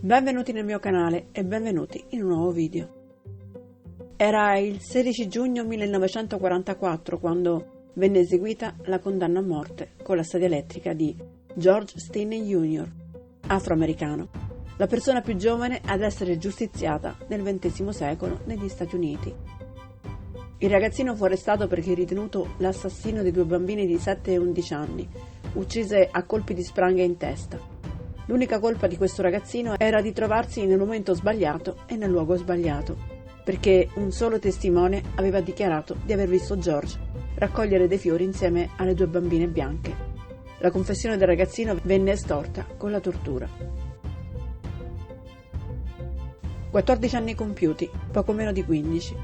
Benvenuti nel mio canale e benvenuti in un nuovo video. Era il 16 giugno 1944 quando venne eseguita la condanna a morte con la sedia elettrica di George Stinney Jr., afroamericano, la persona più giovane ad essere giustiziata nel XX secolo negli Stati Uniti. Il ragazzino fu arrestato perché è ritenuto l'assassino di due bambini di 7 e 11 anni, uccise a colpi di spranghe in testa. L'unica colpa di questo ragazzino era di trovarsi nel momento sbagliato e nel luogo sbagliato, perché un solo testimone aveva dichiarato di aver visto George raccogliere dei fiori insieme alle due bambine bianche. La confessione del ragazzino venne estorta con la tortura. 14 anni compiuti, poco meno di 15.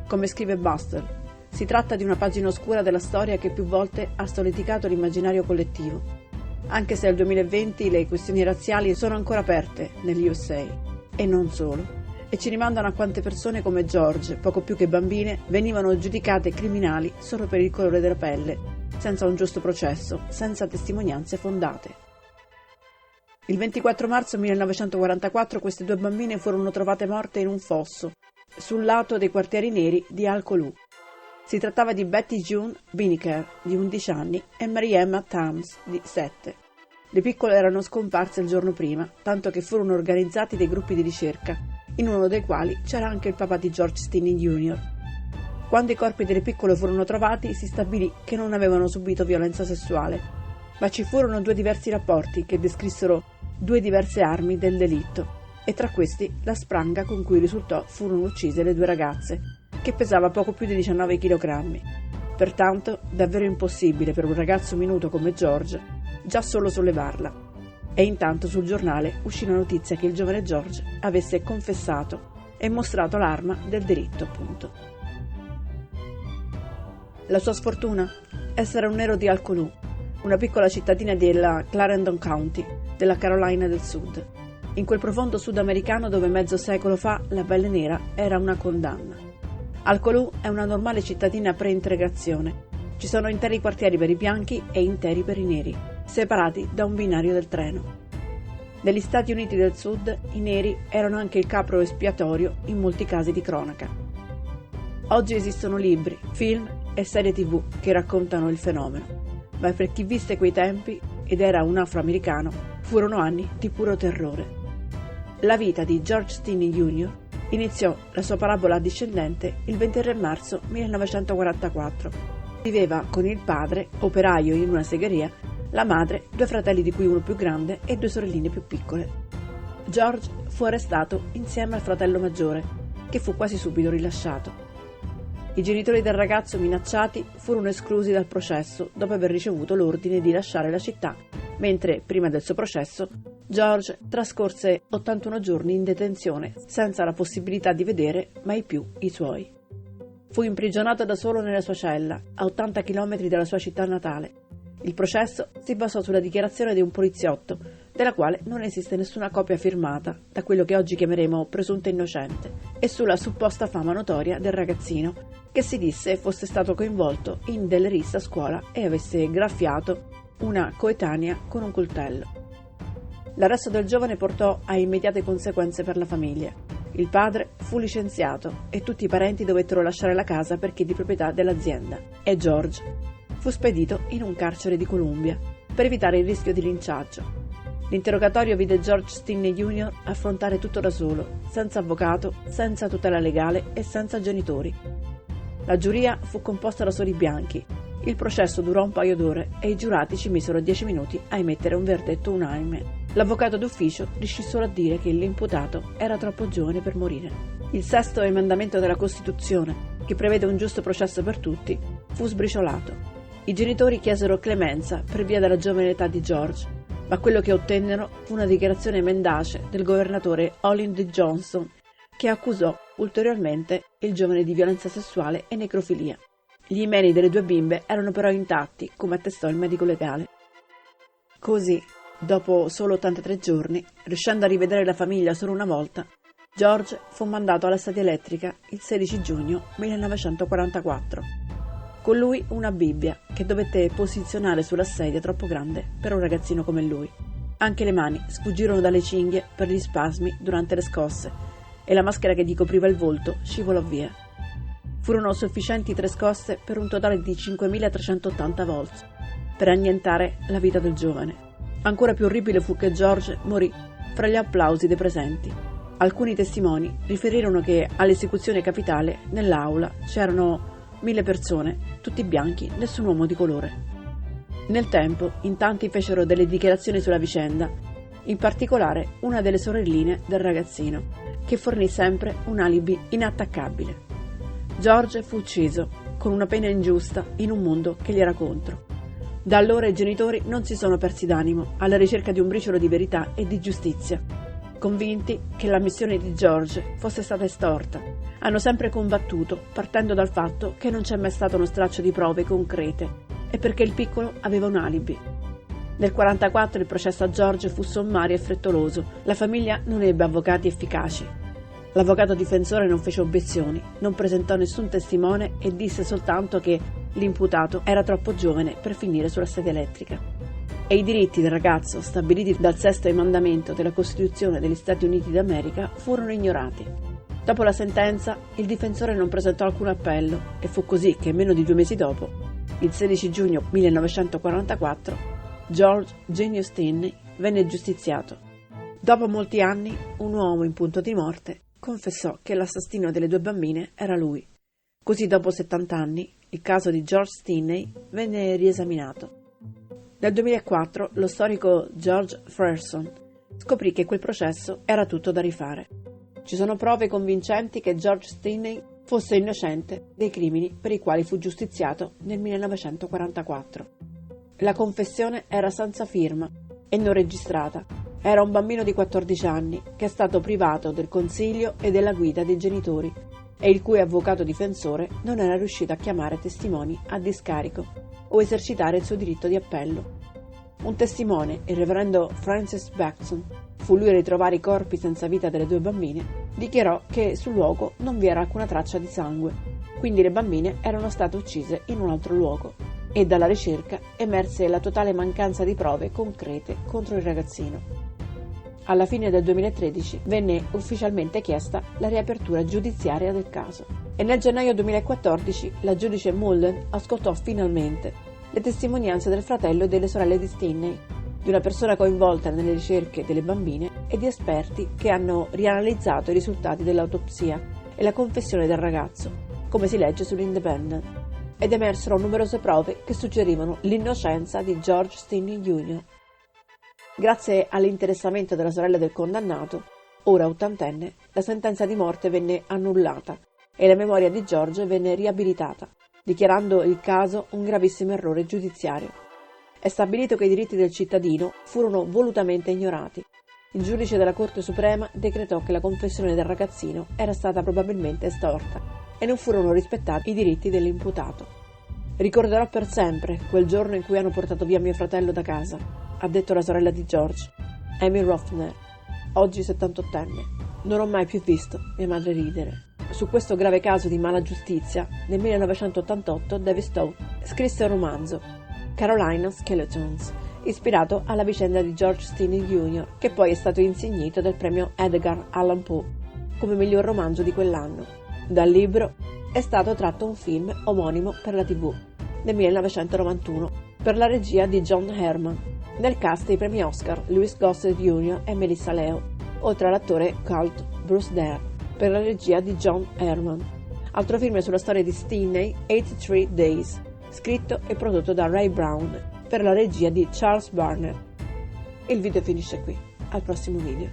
Come scrive Buster, si tratta di una pagina oscura della storia che più volte ha solleticato l'immaginario collettivo. Anche se nel 2020 le questioni razziali sono ancora aperte negli USA, e non solo, e ci rimandano a quante persone come George, poco più che bambine, venivano giudicate criminali solo per il colore della pelle, senza un giusto processo, senza testimonianze fondate. Il 24 marzo 1944 queste due bambine furono trovate morte in un fosso, sul lato dei quartieri neri di Al-Kholu. Si trattava di Betty June Biniker, di 11 anni, e Mary Emma Thames, di 7. Le piccole erano scomparse il giorno prima, tanto che furono organizzati dei gruppi di ricerca, in uno dei quali c'era anche il papà di George Stinney Jr. Quando i corpi delle piccole furono trovati, si stabilì che non avevano subito violenza sessuale, ma ci furono due diversi rapporti che descrissero due diverse armi del delitto, e tra questi la spranga con cui risultò furono uccise le due ragazze, che pesava poco più di 19 kg. Pertanto, davvero impossibile per un ragazzo minuto come George già solo sollevarla. E intanto sul giornale uscì la notizia che il giovane George avesse confessato e mostrato l'arma del delitto, appunto. La sua sfortuna? Essere un nero di Al-Kholu, una piccola cittadina della Clarendon County, della Carolina del Sud, in quel profondo sudamericano dove mezzo secolo fa la pelle nera era una condanna. Al-Kholu è una normale cittadina pre-integrazione. Ci sono interi quartieri per i bianchi e interi per i neri, separati da un binario del treno. Negli Stati Uniti del Sud i neri erano anche il capro espiatorio in molti casi di cronaca. Oggi esistono libri, film e serie TV che raccontano il fenomeno, ma per chi visse quei tempi ed era un afroamericano furono anni di puro terrore. La vita di George Stinney Jr. iniziò la sua parabola discendente il 23 marzo 1944. Viveva con il padre, operaio in una segheria, la madre, due fratelli di cui uno più grande e due sorelline più piccole. George fu arrestato insieme al fratello maggiore, che fu quasi subito rilasciato. I genitori del ragazzo minacciati furono esclusi dal processo dopo aver ricevuto l'ordine di lasciare la città, mentre, prima del suo processo, George trascorse 81 giorni in detenzione, senza la possibilità di vedere mai più i suoi. Fu imprigionato da solo nella sua cella, a 80 km dalla sua città natale. Il processo si basò sulla dichiarazione di un poliziotto, della quale non esiste nessuna copia firmata, da quello che oggi chiameremo presunto innocente, e sulla supposta fama notoria del ragazzino, che si disse fosse stato coinvolto in delle risse a scuola e avesse graffiato una coetanea con un coltello. L'arresto del giovane portò a immediate conseguenze per la famiglia. Il padre fu licenziato e tutti i parenti dovettero lasciare la casa perché di proprietà dell'azienda, e George fu spedito in un carcere di Columbia per evitare il rischio di linciaggio. L'interrogatorio vide George Stinney Jr. affrontare tutto da solo, senza avvocato, senza tutela legale e senza genitori. La giuria fu composta da soli bianchi. Il processo durò un paio d'ore e i giurati ci misero 10 minuti a emettere un verdetto unanime. L'avvocato d'ufficio riuscì solo a dire che l'imputato era troppo giovane per morire. Il sesto emendamento della Costituzione, che prevede un giusto processo per tutti, fu sbriciolato. I genitori chiesero clemenza per via della giovane età di George, ma quello che ottennero fu una dichiarazione mendace del governatore Olin D. Johnson, che accusò ulteriormente il giovane di violenza sessuale e necrofilia. Gli imeni delle due bimbe erano però intatti, come attestò il medico legale. Così, dopo solo 83 giorni, riuscendo a rivedere la famiglia solo una volta, George fu mandato alla sedia elettrica il 16 giugno 1944. Con lui una Bibbia che dovette posizionare sulla sedia troppo grande per un ragazzino come lui. Anche le mani sfuggirono dalle cinghie per gli spasmi durante le scosse e la maschera che gli copriva il volto scivolò via. Furono sufficienti 3 scosse per un totale di 5.380 volts per annientare la vita del giovane. Ancora più orribile fu che George morì fra gli applausi dei presenti. Alcuni testimoni riferirono che all'esecuzione capitale nell'aula c'erano 1.000 persone, tutti bianchi, nessun uomo di colore. Nel tempo, in tanti fecero delle dichiarazioni sulla vicenda, in particolare una delle sorelline del ragazzino, che fornì sempre un alibi inattaccabile. George fu ucciso, con una pena ingiusta, in un mondo che gli era contro. Da allora i genitori non si sono persi d'animo alla ricerca di un briciolo di verità e di giustizia. Convinti che la missione di George fosse stata estorta, hanno sempre combattuto partendo dal fatto che non c'è mai stato uno straccio di prove concrete e perché il piccolo aveva un alibi. Nel 1944 il processo a George fu sommario e frettoloso. La famiglia non ebbe avvocati efficaci. L'avvocato difensore non fece obiezioni, non presentò nessun testimone e disse soltanto che l'imputato era troppo giovane per finire sulla sedia elettrica. E i diritti del ragazzo, stabiliti dal 6° mandamento della Costituzione degli Stati Uniti d'America, furono ignorati. Dopo la sentenza, il difensore non presentò alcun appello e fu così che meno di 2 mesi dopo, il 16 giugno 1944, George Junior Stinney venne giustiziato. Dopo molti anni, un uomo in punto di morte confessò che l'assassino delle 2 bambine era lui. Così, dopo 70 anni, il caso di George Stinney venne riesaminato. Nel 2004 lo storico George Frierson scoprì che quel processo era tutto da rifare. Ci sono prove convincenti che George Stinney fosse innocente dei crimini per i quali fu giustiziato nel 1944. La confessione era senza firma e non registrata. Era un bambino di 14 anni che è stato privato del consiglio e della guida dei genitori e il cui avvocato difensore non era riuscito a chiamare testimoni a discarico o esercitare il suo diritto di appello. Un testimone, il reverendo Francis Baxon, fu lui a ritrovare i corpi senza vita delle 2 bambine, dichiarò che sul luogo non vi era alcuna traccia di sangue, quindi le bambine erano state uccise in un altro luogo, e dalla ricerca emerse la totale mancanza di prove concrete contro il ragazzino. Alla fine del 2013 venne ufficialmente chiesta la riapertura giudiziaria del caso e nel gennaio 2014 la giudice Mullen ascoltò finalmente le testimonianze del fratello e delle sorelle di Stinney, di una persona coinvolta nelle ricerche delle bambine e di esperti che hanno rianalizzato i risultati dell'autopsia e la confessione del ragazzo, come si legge sull'Independent, ed emersero numerose prove che suggerivano l'innocenza di George Stinney Jr. Grazie all'interessamento della sorella del condannato, ora ottantenne, la sentenza di morte venne annullata e la memoria di George venne riabilitata, dichiarando il caso un gravissimo errore giudiziario. È stabilito che i diritti del cittadino furono volutamente ignorati. Il giudice della Corte Suprema decretò che la confessione del ragazzino era stata probabilmente estorta e non furono rispettati i diritti dell'imputato. Ricorderò per sempre quel giorno in cui hanno portato via mio fratello da casa, ha detto la sorella di George, Amy Rothner, oggi 78enne. Non ho mai più visto mia madre ridere. Su questo grave caso di mala giustizia, nel 1988 David Stowe scrisse un romanzo, Carolina Skeletons, ispirato alla vicenda di George Stinney Jr., che poi è stato insignito del premio Edgar Allan Poe come miglior romanzo di quell'anno. Dal libro è stato tratto un film omonimo per la TV nel 1991 per la regia di John Herman. Nel cast dei premi Oscar Louis Gossett Jr. e Melissa Leo, oltre all'attore cult Bruce Dare per la regia di John Herman. Altro film sulla storia di Stinney, 83 Days, scritto e prodotto da Ray Brown per la regia di Charles Barner. Il video finisce qui, al prossimo video.